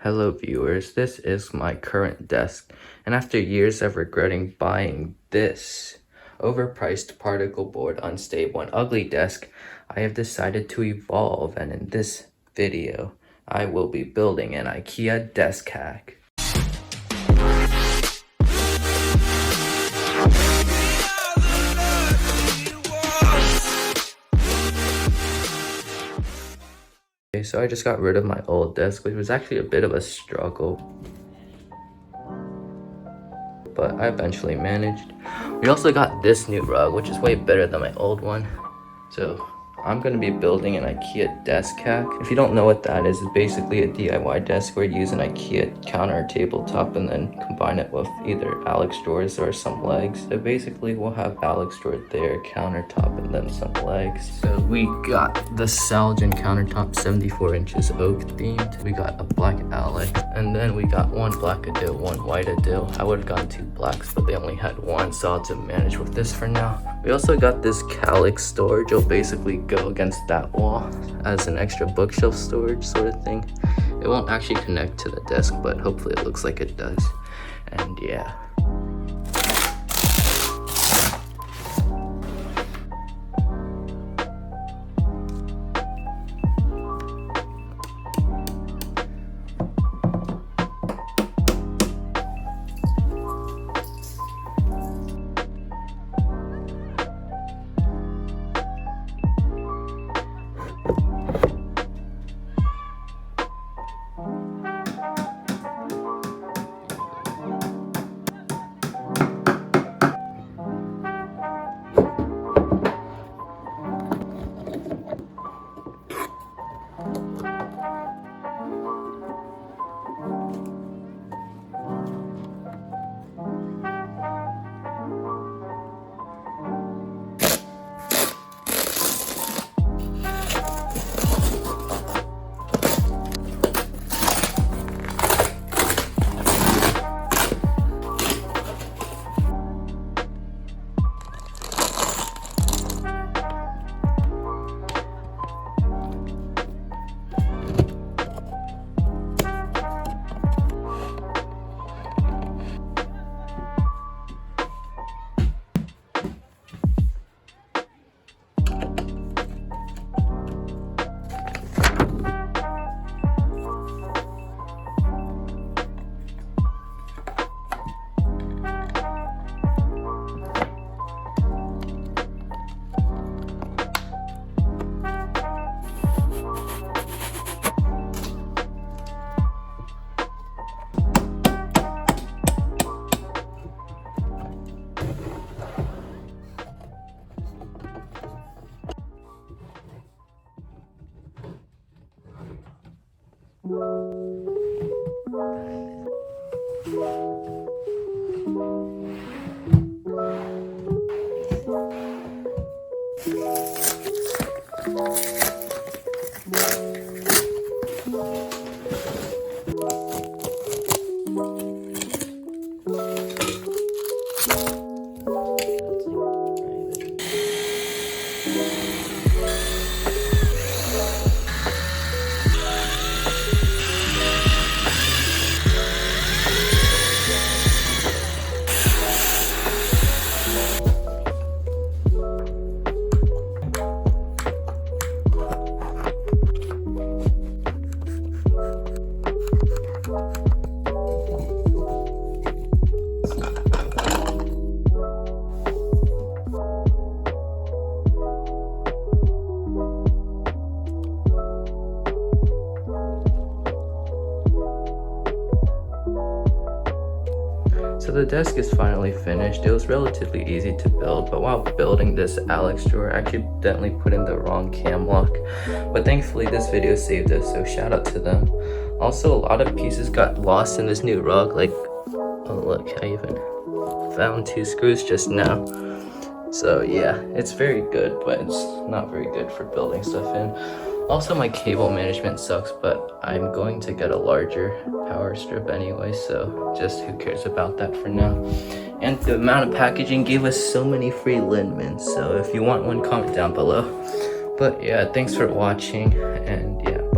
Hello viewers, this is my current desk, and after years of regretting buying this overpriced particle board unstable and ugly desk, I have decided to evolve, and in this video I will be building an IKEA desk hack. Okay, so I just got rid of my old desk, which was actually a bit of a struggle, but I eventually managed. We also got this new rug, which is way better than my old one. So I'm going to be building an IKEA desk hack. If you don't know what that is, it's basically a DIY desk where you use an IKEA counter tabletop and then combine it with either Alex drawers or some legs. So basically we'll have Alex drawer there, countertop, and then some legs. So we got the Salgin countertop, 74 inches oak themed. We got a black Alex, and then we got one black Adil, one white Adil. I would have gotten two blacks, but they only had one, so I'll have to manage with this for now. We also got this Calyx storage. It'll basically go against that wall as an extra bookshelf storage sort of thing. It won't actually connect to the desk, but hopefully it looks like it does. And yeah. So the desk is finally finished. It was relatively easy to build, but while building this Alex drawer, I accidentally put in the wrong cam lock. But thankfully this video saved us, so shout out to them. Also, a lot of pieces got lost in this new rug, like, oh look, I even found 2 screws just now. So yeah, it's very good, but it's not very good for building stuff in. Also, my cable management sucks, but I'm going to get a larger power strip anyway, so just who cares about that for now. And the amount of packaging gave us so many free liniments, so if you want one, comment down below. But yeah, thanks for watching, and yeah.